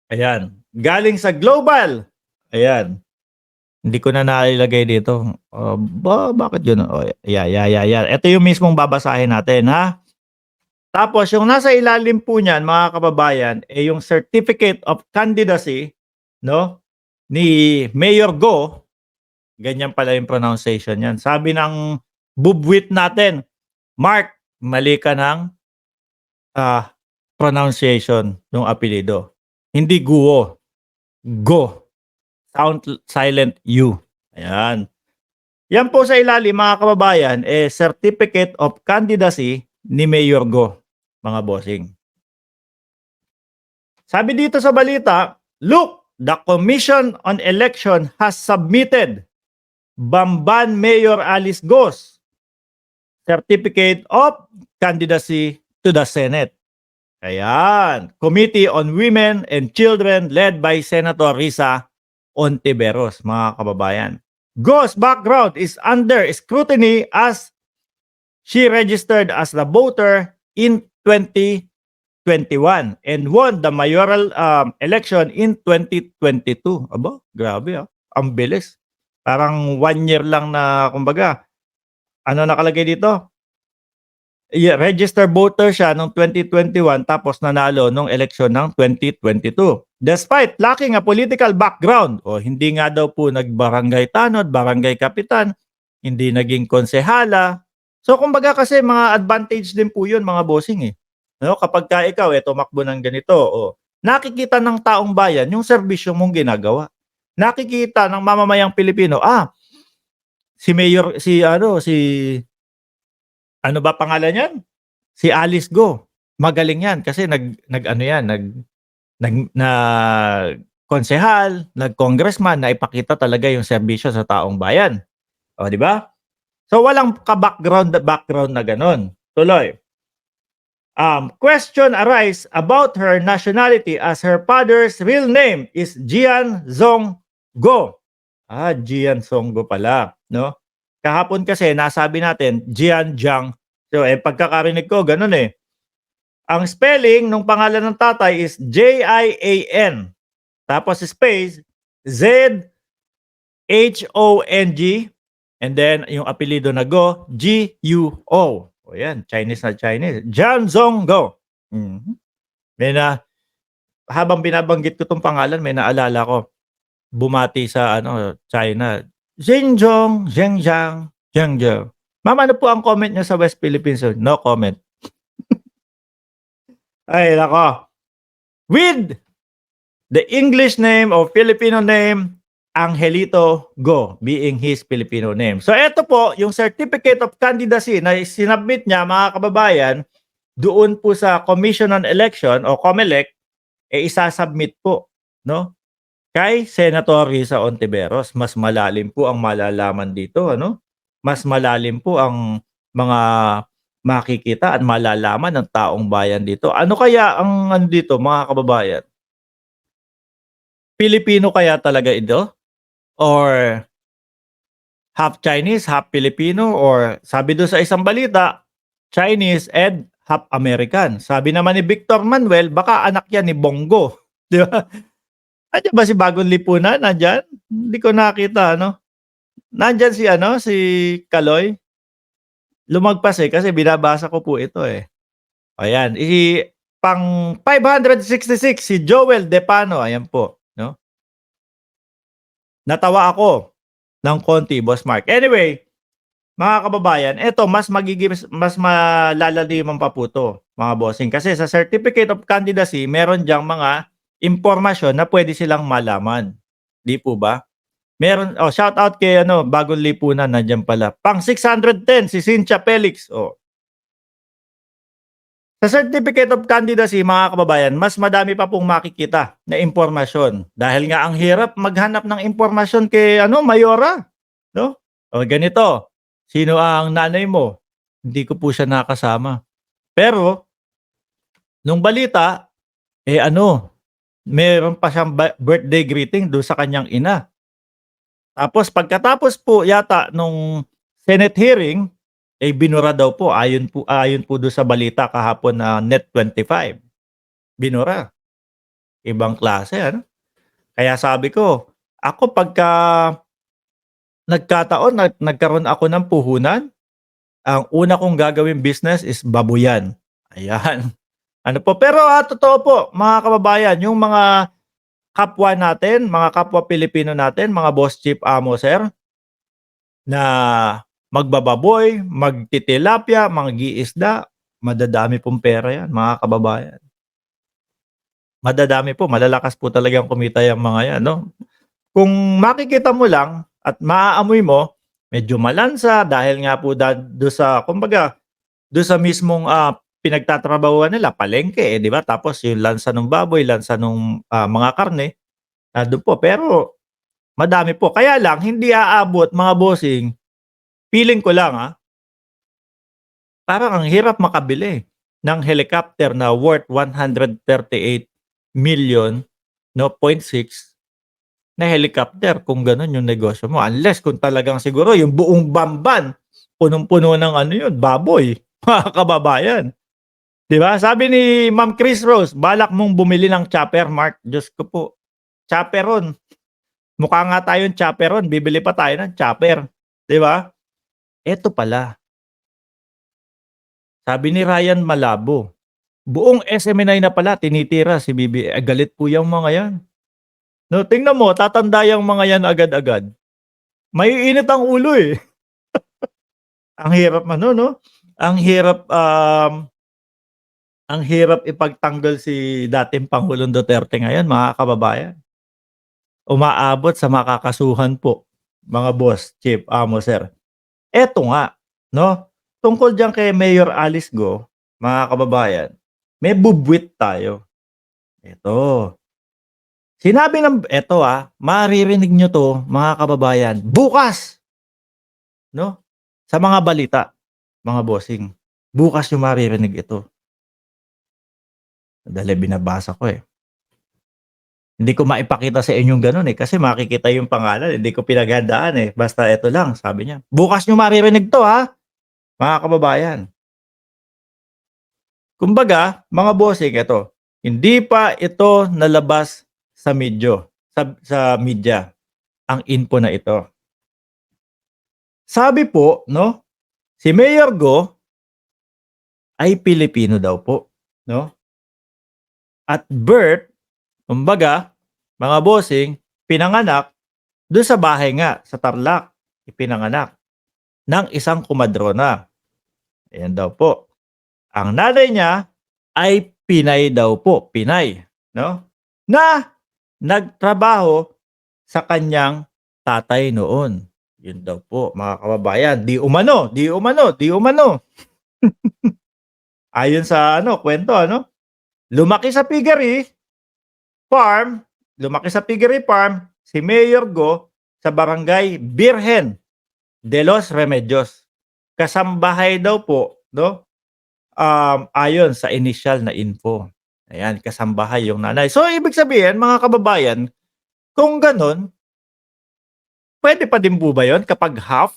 Ayan, galing sa Global. Ayan, hindi ko na nailagay dito. Bakit gano'n? Ito yung mismong babasahin natin, ha. Tapos yung nasa ilalim po niyan, mga kababayan, yung Certificate of Candidacy 'no, ni Mayor Go, ganyan pala yung pronunciation niyan. Sabi ng bubwit natin, "Mark, mali ka ng, ah, pronunciation nung apelyido. Hindi Guo, Go. Sound silent U." Ayan. Yan po sa ilalim, mga kababayan, Certificate of Candidacy ni Mayor Go, mga bossing. Sabi dito sa balita, "Look, the Commission on Election has submitted Bamban Mayor Alice Go's Certificate of Candidacy to the Senate." Ayan. Committee on Women and Children led by Senator Risa Ontiveros, mga kababayan. Go's background is under scrutiny as she registered as a voter in 2021 and won the mayoral election in 2022. Aba, grabe ang bilis. Parang 1 year lang na, kumbaga, ano nakalagay dito? Registered voter siya noong 2021 tapos nanalo nung eleksyon ng 2022. Despite lacking a political background, hindi nga daw po nagbarangay tanod, barangay kapitan, hindi naging konsehala. So kumbaga kasi mga advantage din po 'yun, mga bossing, eh. No, kapag ka ikaw tumakbo ng ganito, nakikita ng taong bayan yung serbisyo mong ginagawa. Nakikita ng mamamayang Pilipino, si ba pangalan niyan? Si Alice Go. Magaling 'yan kasi nag-ano 'yan, nag-konsehal, nag-congressman, naipakita talaga yung serbisyo sa taong bayan. O, 'di ba? So walang background na gano'n. Tuloy. Question arise about her nationality as her father's real name is Jian Zong Go. Jian Zong Go pala, no? Kahapon kasi nasabi natin Jian Jiang. So pagkakarinig ko gano'n, eh. Ang spelling nung pangalan ng tatay is Jian, tapos space Zhong, and then yung apelyido na Go, Guo. O yan, Chinese na Chinese. Jian Zong Go. May na, habang binabanggit ko tong pangalan, may naalala ko. Bumati sa China. Xinjiang, Zhenjiang, Zhengzhou. Ma'am, ano po ang comment niyo sa West Philippines? No comment. Ay, nako. With the English name or Filipino name, Angelito Go, being his Filipino name. So ito po, yung Certificate of Candidacy na sinubmit niya, mga kababayan, doon po sa Commission on Election o COMELEC, isasubmit po, no? Kay Senator Risa Ontiveros. Mas malalim po ang malalaman dito, ano? Mas malalim po ang mga makikita at malalaman ng taong bayan dito. Ano kaya ang dito, mga kababayan? Pilipino kaya talaga ito? Or half Chinese, half Filipino? Or sabi doon sa isang balita, Chinese and half American. Sabi naman ni Victor Manuel, baka anak yan ni Bongo. Di ba? Nandiyan ba si Bagong Lipunan? Nandiyan? Hindi ko nakita, ano? Nandiyan si Kaloy. Lumagpas kasi binabasa ko po ito, eh. Ayan, pang 566 si Joel Depano, ayan po, no? Natawa ako ng konti, Boss Mark. Anyway, mga kababayan, ito mas malalaliman pa po 'to, mga bossing. Kasi sa Certificate of Candidacy, meron diyang mga impormasyon na pwede silang malaman. 'Di po ba? Meron, shout out kay Bagong Lipunan, nandiyan pala. Pang 610 si Cynthia Felix. Sa Certificate of Candidacy, mga kababayan, mas madami pa pong makikita na impormasyon. Dahil nga ang hirap maghanap ng impormasyon kay Mayora, no? O ganito, sino ang nanay mo? Hindi ko po siya nakasama. Pero nung balita, meron pa siyang birthday greeting doon sa kanyang ina. Tapos pagkatapos po yata nung Senate hearing, binura daw po, ayon po doon sa balita kahapon na Net25. Binura. Ibang klase ano. Kaya sabi ko, ako pagka nagkataon na nagkaroon ako ng puhunan, ang una kong gagawing business is babuyan. Ayan. Ano po, pero, totoo po mga kababayan, yung mga kapwa natin, mga kapwa Pilipino natin, mga boss chief amo sir, na magbababoy, magtitilapia, mangingisda, madadami pong pera 'yan mga kababayan. Madadami po, malalakas po talagang kumita yang mga 'yan 'no. Kung makikita mo lang at maaamoy mo, medyo malansa dahil nga po dun sa kumbaga, dun sa mismong, pinagtatrabahuhan nila palengke, eh, 'di ba? Tapos yung lansa nung baboy, lansa nung, mga karne, nandun po. Pero madami po. Kaya lang hindi aabot mga bossing, feeling ko lang, parang ang hirap makabili ng helicopter na worth 138 million, no, point six na helicopter kung gano'n yung negosyo mo. Unless kung talagang siguro yung buong Bamban, punong-puno ng ano yun, baboy, mga kababayan. 'Di ba? Sabi ni Ma'am Chris Rose, balak mong bumili ng chopper, Mark. Diyos ko po, chopperon. Mukha nga tayong chopperon, bibili pa tayo ng chopper, 'di ba? Eto pala, sabi ni Ryan Malabo, buong SMNI na pala tinitira si galit po yang mga yan. No, tingnan mo tatanda yang mga yan agad-agad. Maiinit ang ulo, eh. Ang hirap ano 'no, ang hirap, ang hirap ipagtanggol si dating Pangulong Duterte ngayon mga kababayan. Umaabot sa makakasuhan po, mga boss, chief, amo, sir. Eto nga 'no, tungkol diyan kay Mayor Alice Go, mga kababayan, may bubwit tayo. Eto, sinabi ng eto, maririnig niyo 'to mga kababayan bukas 'no, sa mga balita, mga bossing. Bukas niyo maririnig ito. Dahil binabasa ko, eh. Hindi ko maipakita sa inyong gano'n, eh, kasi makikita yung pangalan, hindi ko pinaghandaan, eh. Basta eto lang, sabi niya, "Bukas niyo maririnig 'to, mga kababayan." Kumbaga, mga bossing, eto, hindi pa ito nalabas sa sa media, ang info na ito. Sabi po 'no, si Mayor Go ay Pilipino daw po 'no, at birth, kumbaga, mga bossing, pinanganak dun sa bahay nga sa Tarlac, ipinanganak ng isang komadrona. Ayan daw po. Ang nanay niya ay Pinay daw po, Pinay, 'no, na nagtrabaho sa kanyang tatay noon. Yun daw po mga kababayan, di umano, di umano, di umano. Ayon sa ano, kuwento ano, lumaki sa piggery farm, lumaki sa piggery farm si Mayor Go sa barangay Birhen de los Remedios. Kasambahay daw po 'no, ayon sa initial na info. Ayan, kasambahay yung nanay. So, ibig sabihin mga kababayan, kung gano'n, puwede pa din po ba yun kapag half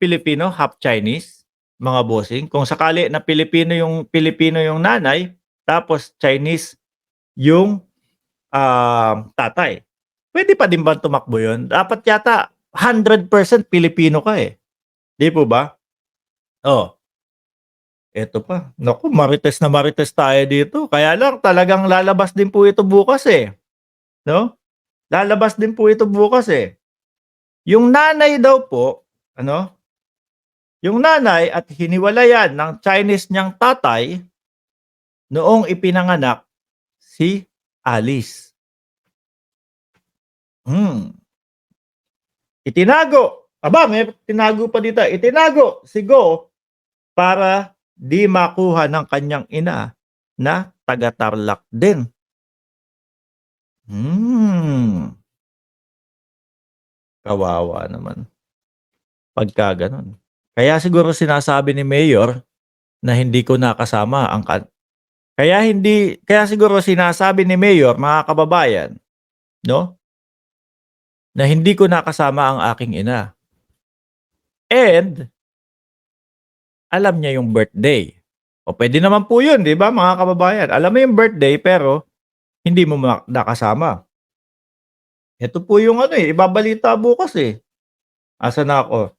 Filipino, half Chinese, mga bossing? Kung sakali na Pilipino yung nanay, tapos Chinese yung, tatay. Puwede pa din bang tumakbo yun? Dapat yata 100% Pilipino ka, eh, 'di po ba? Oh, eto pa, naku, marites na marites tayo dito. Kaya lang talagang lalabas din po ito bukas, eh, 'no? Lalabas din po ito bukas, eh. Yung nanay daw po ano, yung nanay at hiniwalayan ng Chinese niyang tatay noong ipinanganak si Alice. Hmm, itinago, aba may tinago pa dito, itinago si Go para di makuha ng kanyang ina na taga-Tarlac din. Hmm, kawawa naman pagka gano'n. Kaya siguro sinasabi ni Mayor na hindi ko nakasama ang kaya siguro sinasabi ni Mayor, mga kababayan, 'no, na hindi ko nakasama ang aking ina. And alam niya yung birthday. O puwede naman po 'yun, 'di ba, mga kababayan? Alam mo yung birthday pero hindi mo nakasama. Ito po yung ano ibabalita bukas Asan na ako?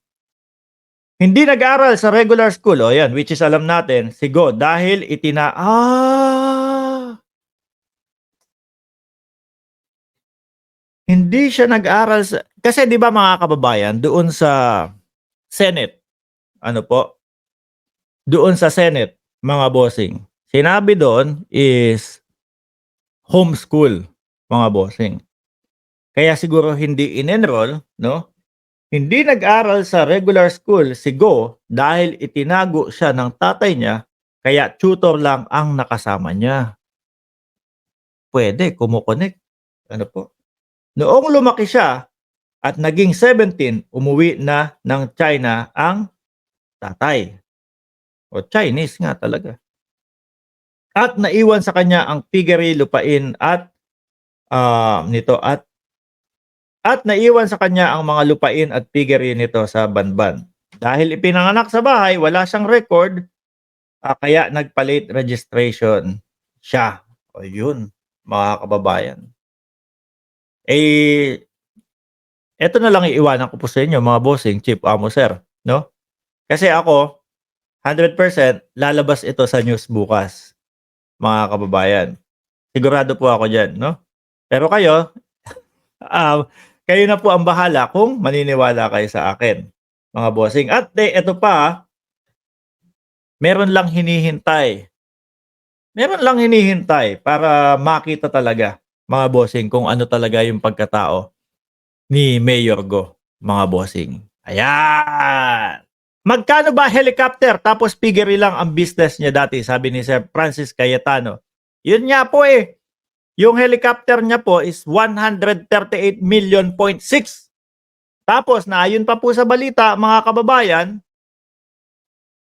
Hindi nag-aral sa regular school. O yan, which is alam natin, si Go dahil hindi siya nag-aral sa kasi 'di ba mga kababayan, doon sa Senate, ano po, doon sa Senate, mga bossing, sinabi doon is homeschool, mga bossing. Kaya siguro hindi in-enroll, no? Hindi nag-aral sa regular school si Go dahil itinago siya ng tatay niya, kaya tutor lang ang nakasama niya. Pwede, kumo-connect. Ano po? Noong lumaki siya at naging 17, umuwi na ng China ang tatay. O Chinese nga talaga. At naiwan sa kanya ang piggery, lupain at nito at naiwan sa kanya ang mga lupain at piggery nito sa Banban. Dahil ipinanganak sa bahay, wala siyang record, kaya nagpa-late registration siya. O yun, mga kababayan. Eto na lang iiwanan ko po sa inyo mga bossing, Chief Amo Sir, no? Kasi ako, 100% lalabas ito sa news bukas, mga kababayan. Sigurado po ako diyan, no? Pero kayo, kayo na po ang bahala kung maniniwala kayo sa akin, mga bossing. At eto pa, meron lang hinihintay. Meron lang hinihintay para makita talaga, mga bossing, kung ano talaga yung pagkatao ni Mayor Go, mga bossing. Ayan! Magkano ba helicopter tapos piggery lang ang business niya dati, sabi ni Sir Francis Cayetano. Yun nga po yung helicopter niya po is 138 million point 6. Tapos na ayon pa po sa balita mga kababayan,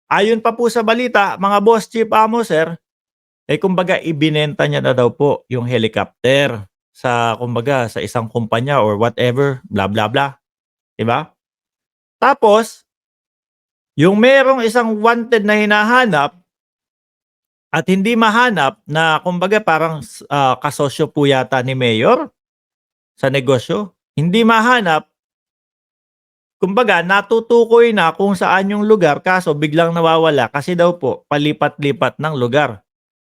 ayon pa po sa balita mga boss Chief Amo Sir, kumbaga ibinenta niya na daw po yung helicopter sa kumbaga sa isang kumpanya or whatever, blah blah blah. 'Di ba? Tapos yung merong isang wanted na hinahanap at hindi mahanap na kumbaga parang kasosyo po yata ni Mayor sa negosyo. Hindi mahanap, kumbaga natutukoy na kung saan yung lugar kaso biglang nawawala kasi daw po palipat-lipat ng lugar.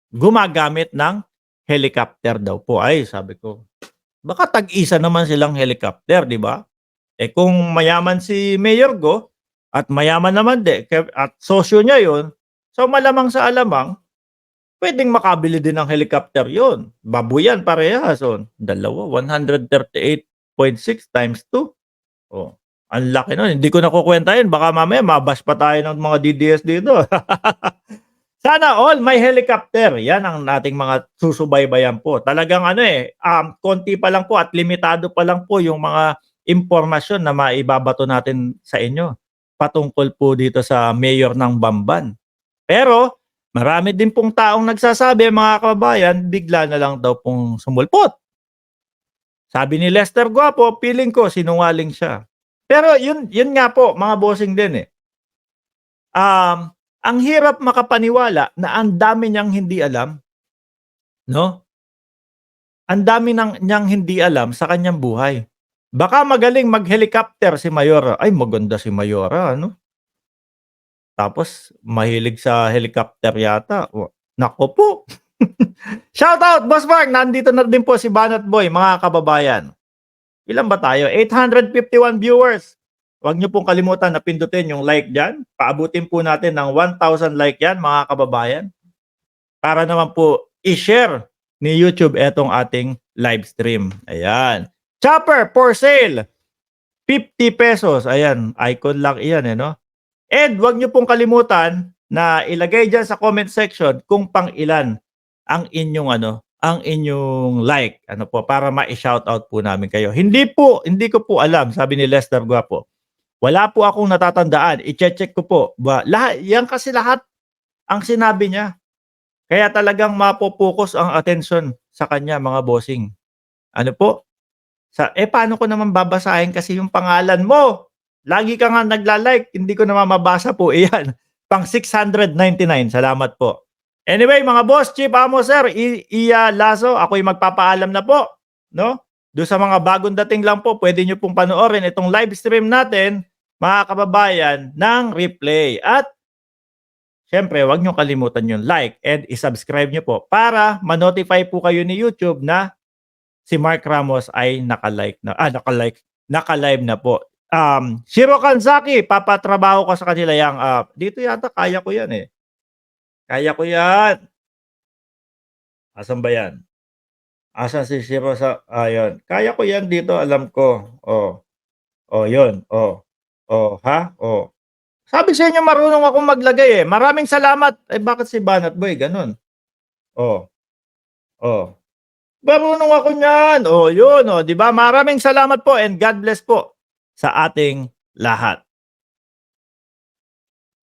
Gumagamit ng helicopter daw po. Ay, sabi ko, baka tag-isa naman silang helicopter, di ba? Kung mayaman si Mayor Go at mayaman naman at sosyo niya yon, so malamang sa alamang, pwedeng makabili din ng helicopter yon. Babuyan parehas. So, dalawa, 138.6 times 2. Oh, ang laki nun. Hindi ko nakukwenta yun. Baka mamaya mabash pa tayo ng mga DDS dito. Sana all may helicopter. Yan ang nating mga susubaybayan po. Talagang konti pa lang po at limitado pa lang po yung mga impormasyon na maibabato natin sa inyo patungkol po dito sa mayor ng Bamban. Pero marami din pong taong nagsasabi, mga kababayan, bigla na lang daw pong sumulpot. Sabi ni Lester Guapo, feeling ko sinungaling siya. Pero yun nga po, mga bossing din ang hirap makapaniwala na ang dami niyang hindi alam, no? Ang dami niyang hindi alam sa kanyang buhay. Baka magaling mag-helicopter si Mayora. Ay, maganda si Mayora, ano? Tapos mahilig sa helicopter yata. Nako po. Shout out, Boss Mark. Nandito na din po si Banat Boy, mga kababayan. Ilan ba tayo? 851 viewers. Huwag niyo pong kalimutan na pindutin yung like dyan. Paabutin po natin ng 1,000 like yan, mga kababayan. Para naman po i-share ni YouTube etong ating live stream. Ayan. Chopper for sale. 50 pesos. Ayan. Icon lang iyan no? And huwag niyo pong kalimutan na ilagay dyan sa comment section kung pang ilan ang inyong ang inyong like po para ma-shoutout po namin kayo. Hindi ko po alam, sabi ni Lester Guapo. Wala po akong natatandaan. I-check ko po. Yan kasi lahat ang sinabi niya. Kaya talagang mapopokus ang attention sa kanya, mga bossing. Ano po? Paano ko naman babasahin kasi yung pangalan mo? Lagi ka nga nagla-like, hindi ko naman mabasa po. Iyan, pang 699. Salamat po. Anyway, mga boss, chief, amo, sir, Iya Lasso, ako'y magpapaalam na po, no? Doon sa mga bagong dating lang po, pwede nyo pong panoorin itong live stream natin, mga kababayan, ng replay. At syempre, huwag nyo kalimutan yung like and i-subscribe nyo po para ma-notify po kayo ni YouTube na si Mark Ramos ay naka-live na po. Shiro Kanzaki, papatrabaho ka sa kanila yang dito yata kaya ko yan eh. Kaya ko yan. Asan ba yan? Asan si Shiro sa ayun. Kaya ko yan dito, alam ko. Oh. Oh, yun. Oh. Oh, ha? Oh. Sabi sa inyo marunong akong maglagay eh. Maraming salamat. Eh bakit si Banat Boy ganun? Oh. Oh. Marunong ako niyan. Oh, yun oh, 'di ba? Maraming salamat po and God bless po sa ating lahat.